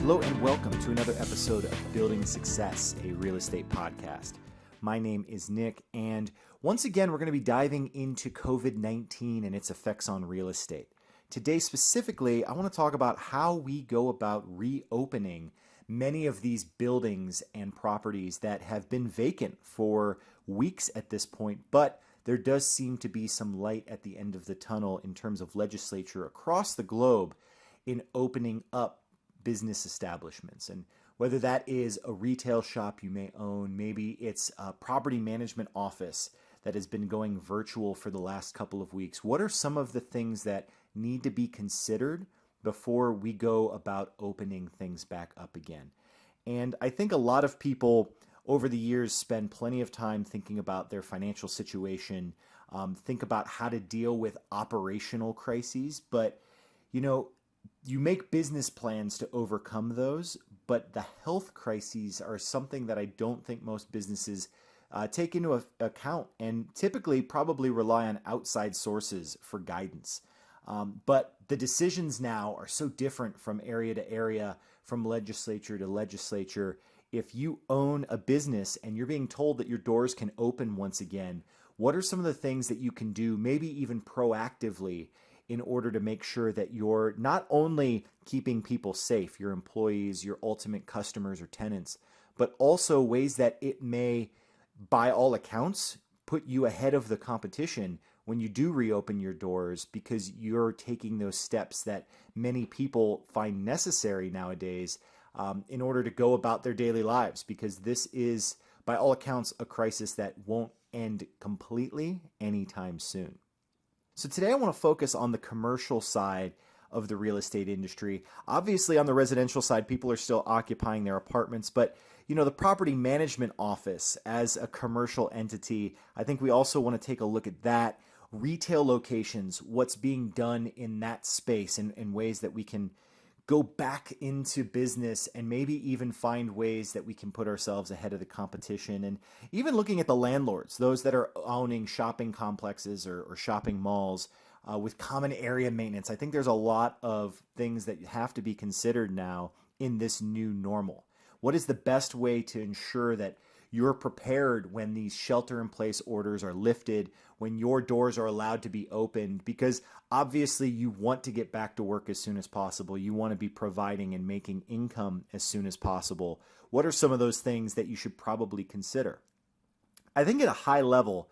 Hello and welcome to another episode of Building Success, a real estate podcast. My name is Nick, and once again, we're going to be diving into COVID-19 and its effects on real estate. Today specifically, I want to talk about how we go about reopening many of these buildings and properties that have been vacant for weeks at this point, but there does seem to be some light at the end of the tunnel in terms of legislature across the globe in opening up business establishments. And whether that is a retail shop you may own, maybe it's a property management office that has been going virtual for the last couple of weeks, what are some of the things that need to be considered before we go about opening things back up again? And I think a lot of people over the years spend plenty of time thinking about their financial situation, think about how to deal with operational crises, but you make business plans to overcome those, but the health crises are something that I don't think most businesses take into account and typically probably rely on outside sources for guidance. But the decisions now are so different from area to area, from legislature to legislature. If you own a business and you're being told that your doors can open once again, what are some of the things that you can do, maybe even proactively, in order to make sure that you're not only keeping people safe, your employees, your ultimate customers or tenants, but also ways that it may, by all accounts, put you ahead of the competition when you do reopen your doors, because you're taking those steps that many people find necessary nowadays in order to go about their daily lives, because this is, by all accounts, a crisis that won't end completely anytime soon. So today I want to focus on the commercial side of the real estate industry. Obviously on the residential side, people are still occupying their apartments, but the property management office as a commercial entity, I think we also want to take a look at that. Retail locations, what's being done in that space and ways that we can go back into business and maybe even find ways that we can put ourselves ahead of the competition. And even looking at the landlords, those that are owning shopping complexes or shopping malls with common area maintenance. I think there's a lot of things that have to be considered now in this new normal. What is the best way to ensure that you're prepared when these shelter-in-place orders are lifted, when your doors are allowed to be opened? Because obviously you want to get back to work as soon as possible. You want to be providing and making income as soon as possible. What are some of those things that you should probably consider? I think at a high level,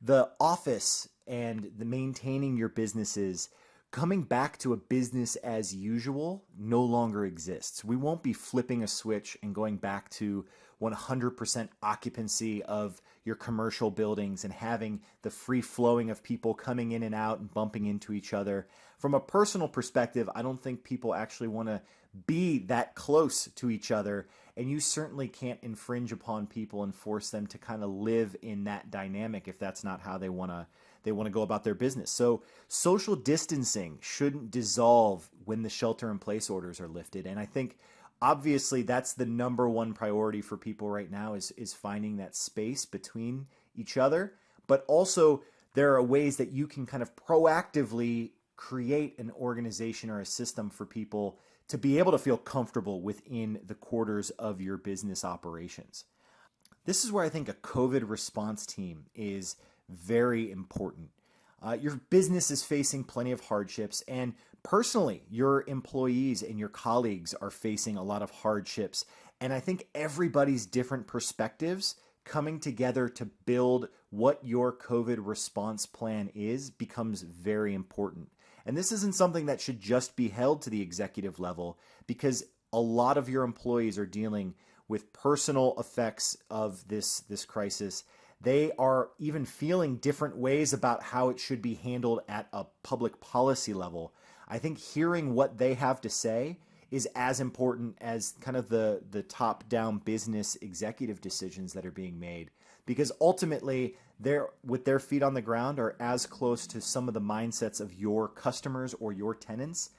the office and the maintaining your businesses, coming back to a business as usual no longer exists. We won't be flipping a switch and going back to 100% occupancy of your commercial buildings and having the free flowing of people coming in and out and bumping into each other. From a personal perspective, I don't think people actually want to be that close to each other, and you certainly can't infringe upon people and force them to kind of live in that dynamic if that's not how they want to go about their business. So social distancing shouldn't dissolve when the shelter-in-place orders are lifted, and I think obviously that's the number one priority for people right now is finding that space between each other. But also there are ways that you can kind of proactively create an organization or a system for people to be able to feel comfortable within the quarters of your business operations. This is where I think a COVID response team is very important. Your business is facing plenty of hardships, and personally, your employees and your colleagues are facing a lot of hardships. And I think everybody's different perspectives coming together to build what your COVID response plan is becomes very important. And this isn't something that should just be held to the executive level, because a lot of your employees are dealing with personal effects of this crisis. They are even feeling different ways about how it should be handled at a public policy level. I think hearing what they have to say is as important as kind of the top-down business executive decisions that are being made, because ultimately they're, with their feet on the ground, are as close to some of the mindsets of your customers or your tenants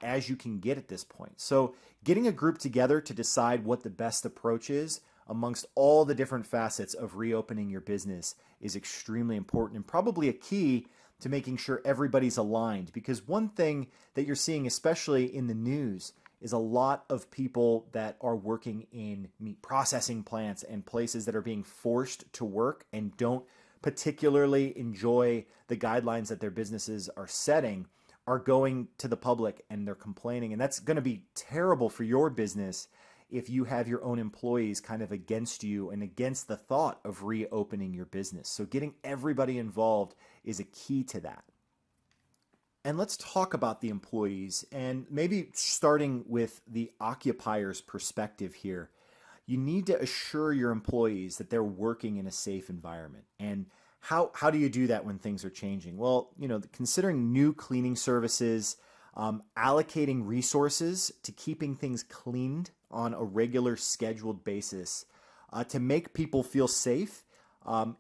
as you can get at this point. So getting a group together to decide what the best approach is amongst all the different facets of reopening your business is extremely important, and probably a key to making sure everybody's aligned. Because one thing that you're seeing, especially in the news, is a lot of people that are working in meat processing plants and places that are being forced to work and don't particularly enjoy the guidelines that their businesses are setting are going to the public and they're complaining. And that's going to be terrible for your business if you have your own employees kind of against you and against the thought of reopening your business. So getting everybody involved is a key to that. And let's talk about the employees, and maybe starting with the occupier's perspective here. You need to assure your employees that they're working in a safe environment. And how do you do that when things are changing? Well, considering new cleaning services, allocating resources to keeping things cleaned on a regular scheduled basis to make people feel safe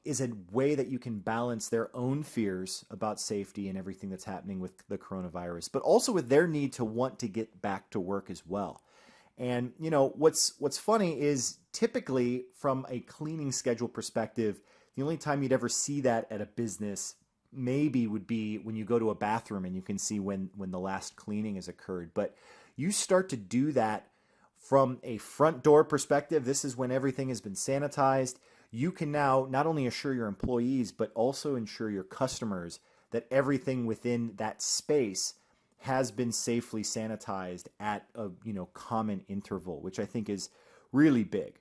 is a way that you can balance their own fears about safety and everything that's happening with the coronavirus, but also with their need to want to get back to work as well. And what's funny is typically from a cleaning schedule perspective, the only time you'd ever see that at a business maybe would be when you go to a bathroom and you can see when the last cleaning has occurred. But you start to do that from a front door perspective. This is when everything has been sanitized. You can now not only assure your employees, but also ensure your customers that everything within that space has been safely sanitized at a common interval, which I think is really big.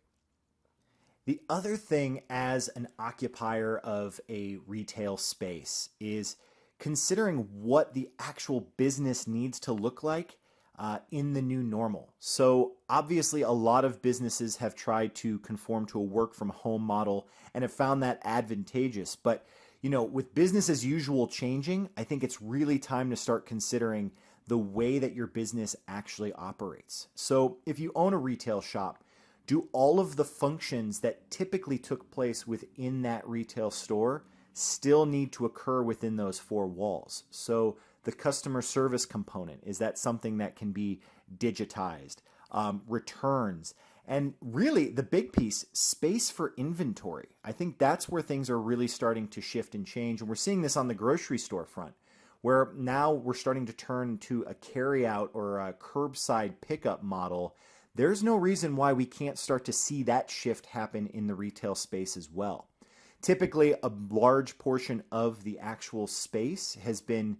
The other thing as an occupier of a retail space is considering what the actual business needs to look like in the new normal. So obviously a lot of businesses have tried to conform to a work from home model and have found that advantageous. But with business as usual changing, I think it's really time to start considering the way that your business actually operates. So if you own a retail shop, do all of the functions that typically took place within that retail store still need to occur within those four walls? So the customer service component, is that something that can be digitized? Returns. And really the big piece, space for inventory. I think that's where things are really starting to shift and change. And we're seeing this on the grocery store front, where now we're starting to turn to a carryout or a curbside pickup model. There's no reason why we can't start to see that shift happen in the retail space as well. Typically, a large portion of the actual space has been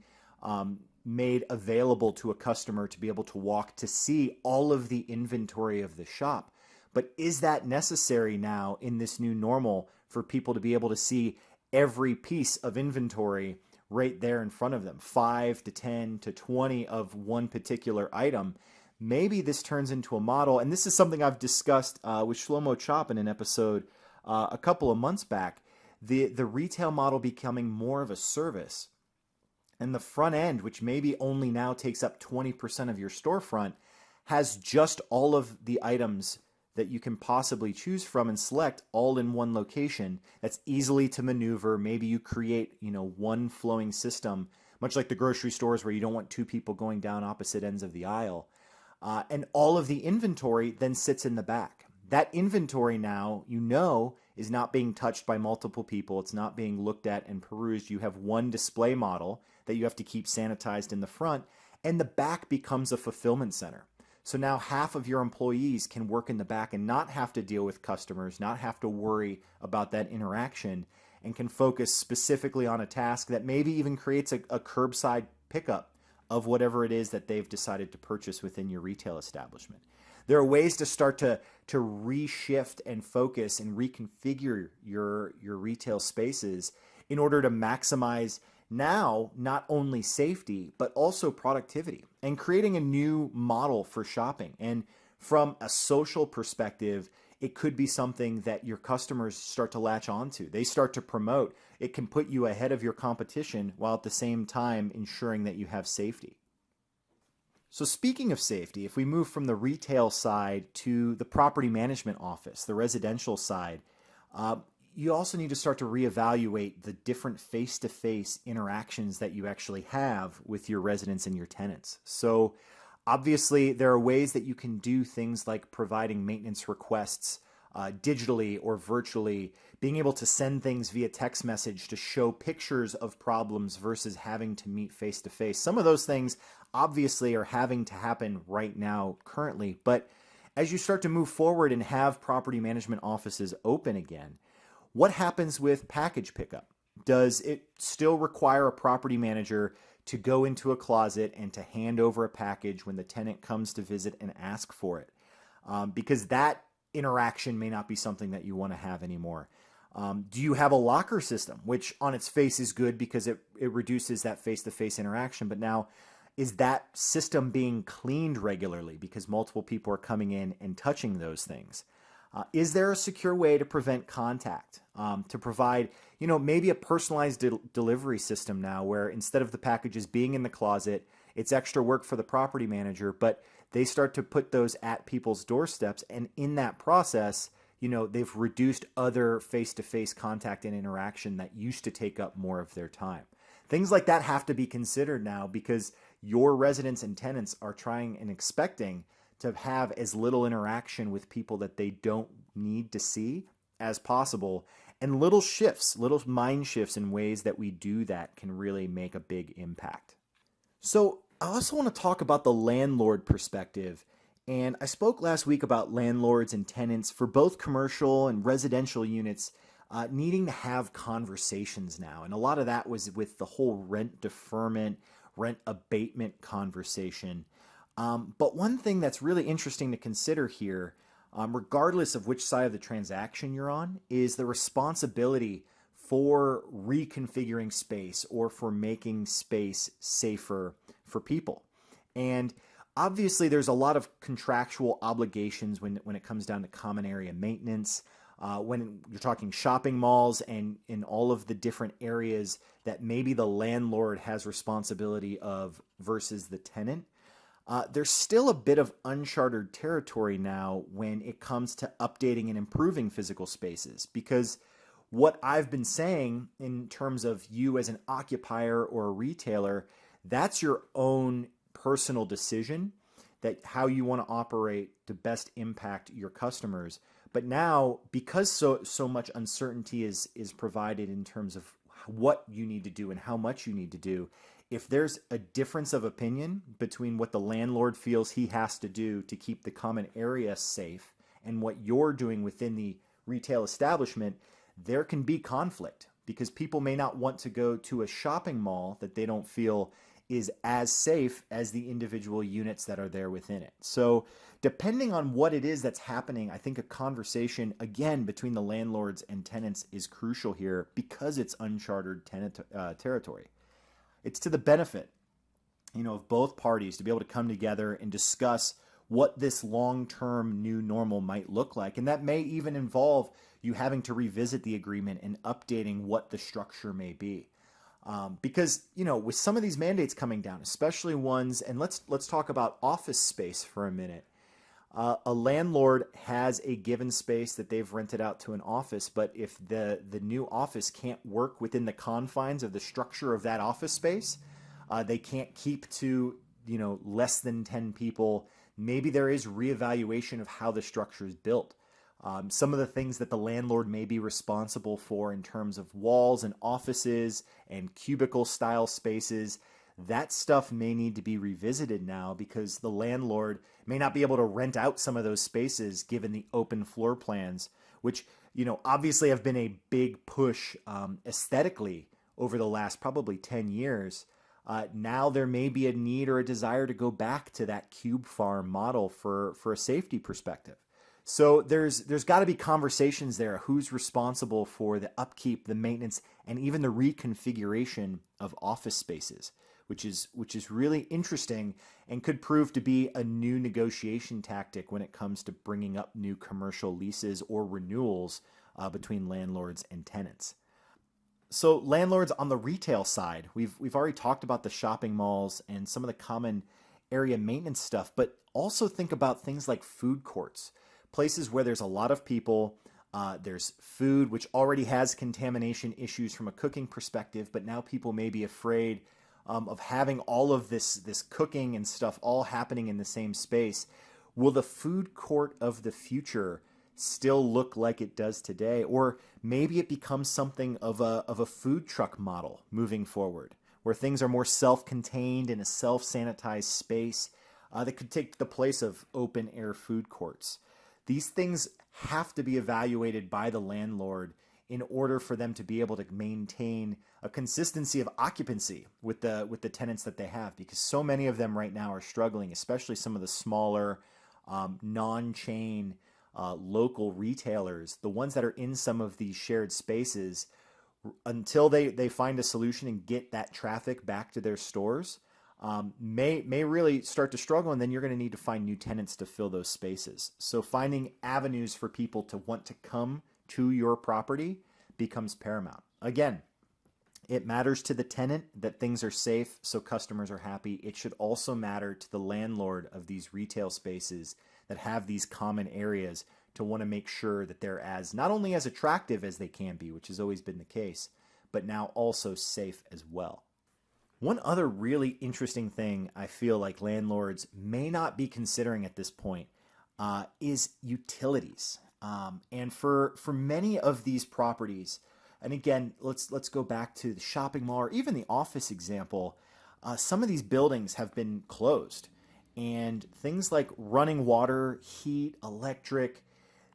made available to a customer to be able to walk to see all of the inventory of the shop. But is that necessary now in this new normal for people to be able to see every piece of inventory right there in front of them, 5 to 10 to 20 of one particular item? Maybe this turns into a model, and this is something I've discussed with Shlomo Chop in an episode a couple of months back, the retail model becoming more of a service. And the front end, which maybe only now takes up 20% of your storefront, has just all of the items that you can possibly choose from and select all in one location. That's easily to maneuver. Maybe you create, one flowing system, much like the grocery stores where you don't want two people going down opposite ends of the aisle. And all of the inventory then sits in the back. That inventory now, is not being touched by multiple people. It's not being looked at and perused. You have one display model that you have to keep sanitized in the front, and the back becomes a fulfillment center. So now half of your employees can work in the back and not have to deal with customers, not have to worry about that interaction, and can focus specifically on a task that maybe even creates a curbside pickup of whatever it is that they've decided to purchase within your retail establishment. There are ways to start to reshift and focus and reconfigure your retail spaces in order to maximize now not only safety, but also productivity, and creating a new model for shopping. And from a social perspective, it could be something that your customers start to latch onto. They start to promote. It can put you ahead of your competition while at the same time ensuring that you have safety. So speaking of safety, if we move from the retail side to the property management office, the residential side, you also need to start to reevaluate the different face-to-face interactions that you actually have with your residents and your tenants. So obviously there are ways that you can do things like providing maintenance requests digitally or virtually, being able to send things via text message to show pictures of problems versus having to meet face to face. Some of those things obviously are having to happen right now currently, but as you start to move forward and have property management offices open again, what happens with package pickup? Does it still require a property manager to go into a closet and to hand over a package when the tenant comes to visit and ask for it? Because that interaction may not be something that you want to have anymore. Do you have a locker system, which on its face is good because it reduces that face-to-face interaction, but now is that system being cleaned regularly because multiple people are coming in and touching those things? Is there a secure way to prevent contact, to provide, maybe a personalized delivery system now where instead of the packages being in the closet, it's extra work for the property manager, but they start to put those at people's doorsteps. And in that process, they've reduced other face-to-face contact and interaction that used to take up more of their time. Things like that have to be considered now because your residents and tenants are trying and expecting to have as little interaction with people that they don't need to see as possible. And little mind shifts in ways that we do that can really make a big impact. So I also want to talk about the landlord perspective. And I spoke last week about landlords and tenants for both commercial and residential units needing to have conversations now. And a lot of that was with the whole rent deferment, rent abatement conversation. But one thing that's really interesting to consider here, regardless of which side of the transaction you're on, is the responsibility for reconfiguring space or for making space safer for people. And obviously there's a lot of contractual obligations when it comes down to common area maintenance, when you're talking shopping malls and in all of the different areas that maybe the landlord has responsibility of versus the tenant. There's still a bit of uncharted territory now when it comes to updating and improving physical spaces, because what I've been saying in terms of you as an occupier or a retailer, that's your own personal decision, that how you want to operate to best impact your customers. But now, because so much uncertainty is provided in terms of what you need to do and how much you need to do, if there's a difference of opinion between what the landlord feels he has to do to keep the common area safe and what you're doing within the retail establishment, there can be conflict because people may not want to go to a shopping mall that they don't feel is as safe as the individual units that are there within it. So depending on what it is that's happening, I think a conversation, again, between the landlords and tenants is crucial here because it's uncharted territory. It's to the benefit, of both parties to be able to come together and discuss what this long-term new normal might look like. And that may even involve you having to revisit the agreement and updating what the structure may be. Because, with some of these mandates coming down, especially ones, and let's talk about office space for a minute. A landlord has a given space that they've rented out to an office, but if the new office can't work within the confines of the structure of that office space, they can't keep to, less than 10 people. Maybe there is reevaluation of how the structure is built. Some of the things that the landlord may be responsible for in terms of walls and offices and cubicle style spaces, that stuff may need to be revisited now because the landlord may not be able to rent out some of those spaces given the open floor plans, which, obviously have been a big push aesthetically over the last probably 10 years. Now there may be a need or a desire to go back to that cube farm model for a safety perspective. So there's got to be conversations there. Who's responsible for the upkeep, the maintenance, and even the reconfiguration of office spaces, which is really interesting and could prove to be a new negotiation tactic when it comes to bringing up new commercial leases or renewals between landlords and tenants. So landlords on the retail side, we've already talked about the shopping malls and some of the common area maintenance stuff, but also think about things like food courts. Places where there's a lot of people, there's food which already has contamination issues from a cooking perspective, but now people may be afraid of having all of this cooking and stuff all happening in the same space. Will the food court of the future still look like it does today, or maybe it becomes something of a food truck model moving forward, where things are more self-contained in a self-sanitized space that could take the place of open air food courts. These things have to be evaluated by the landlord in order for them to be able to maintain a consistency of occupancy with the tenants that they have, because so many of them right now are struggling, especially some of the smaller non-chain local retailers, the ones that are in some of these shared spaces. Until they find a solution and get that traffic back to their stores, may really start to struggle, and then you're going to need to find new tenants to fill those spaces. So finding avenues for people to want to come to your property becomes paramount. Again, it matters to the tenant that things are safe so customers are happy. It should also matter to the landlord of these retail spaces that have these common areas to want to make sure that they're not only as attractive as they can be, which has always been the case, but now also safe as well. One other really interesting thing I feel like landlords may not be considering at this point is utilities. And for many of these properties, and again, let's go back to the shopping mall or even the office example, some of these buildings have been closed. And things like running water, heat, electric,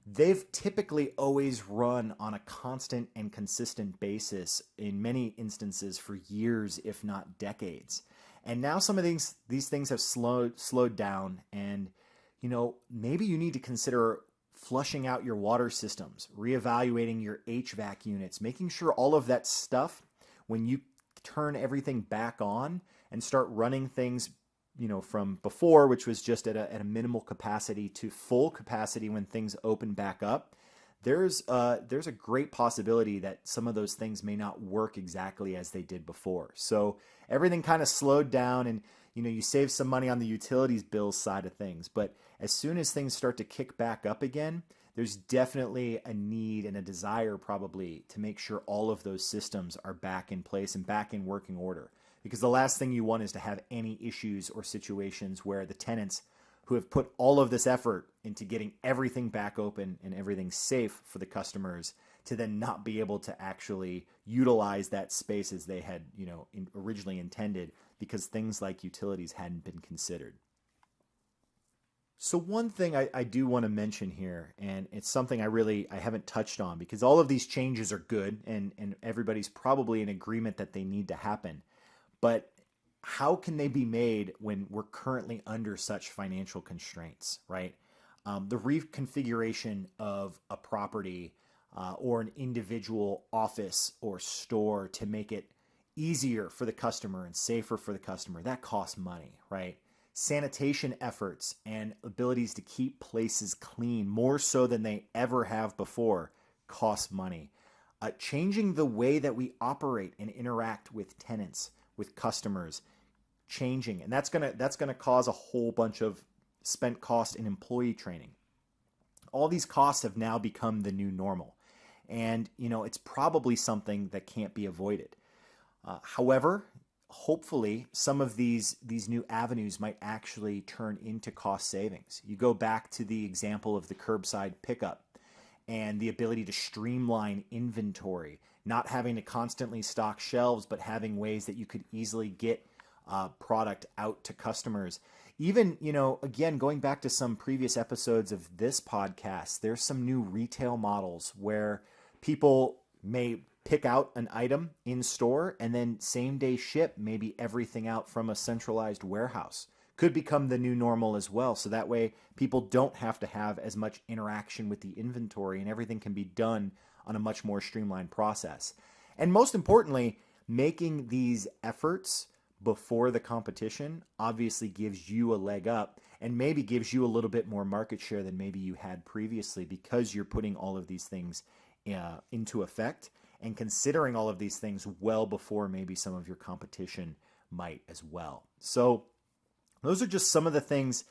they've typically always run on a constant and consistent basis, in many instances for years, if not decades. And now some of these things have slowed down, and maybe you need to consider flushing out your water systems, reevaluating your HVAC units, making sure all of that stuff, when you turn everything back on and start running things from before, which was just at a minimal capacity, to full capacity when things open back up, there's a great possibility that some of those things may not work exactly as they did before. So everything kind of slowed down, and you save some money on the utilities bills side of things. But as soon as things start to kick back up again, there's definitely a need and a desire probably to make sure all of those systems are back in place and back in working order. Because the last thing you want is to have any issues or situations where the tenants who have put all of this effort into getting everything back open and everything safe for the customers to then not be able to actually utilize that space as they had, originally intended, because things like utilities hadn't been considered. So one thing I do want to mention here, and it's something I haven't touched on, because all of these changes are good and everybody's probably in agreement that they need to happen. But how can they be made when we're currently under such financial constraints, right? The reconfiguration of a property or an individual office or store to make it easier for the customer and safer for the customer, that costs money, right? Sanitation efforts and abilities to keep places clean more so than they ever have before costs money. Changing the way that we operate and interact with tenants, with customers, changing, and that's gonna cause a whole bunch of spent cost in employee training. All these costs have now become the new normal, and it's probably something that can't be avoided. However, hopefully some of these new avenues might actually turn into cost savings. You go back to the example of the curbside pickup and the ability to streamline inventory, not having to constantly stock shelves, but having ways that you could easily get product out to customers. Even, again, going back to some previous episodes of this podcast, there's some new retail models where people may pick out an item in store and then same day ship maybe everything out from a centralized warehouse. Could become the new normal as well. So that way people don't have to have as much interaction with the inventory and everything can be done on a much more streamlined process. And most importantly, making these efforts before the competition obviously gives you a leg up and maybe gives you a little bit more market share than maybe you had previously, because you're putting all of these things into effect and considering all of these things well before maybe some of your competition might as well. So those are just some of the things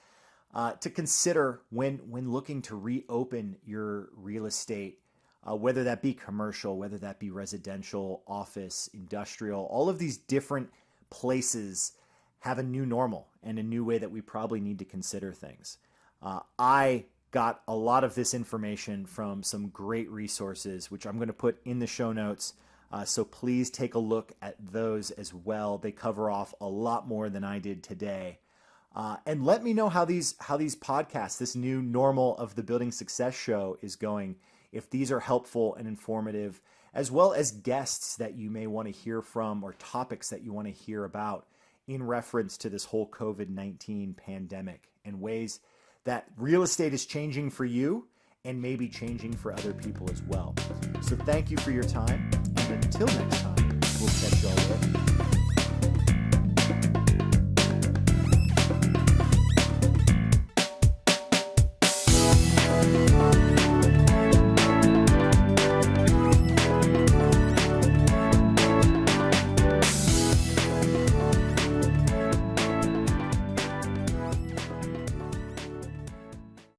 to consider when looking to reopen your real estate, whether that be commercial, whether that be residential, office, industrial. All of these different places have a new normal and a new way that we probably need to consider things. I got a lot of this information from some great resources, which I'm going to put in the show notes. So please take a look at those as well. They cover off a lot more than I did today. And let me know how these podcasts, this new normal of the Building Success Show is going, if these are helpful and informative, as well as guests that you may want to hear from or topics that you want to hear about in reference to this whole COVID-19 pandemic and ways that real estate is changing for you and maybe changing for other people as well. So thank you for your time, and until next time, we'll catch y'all later.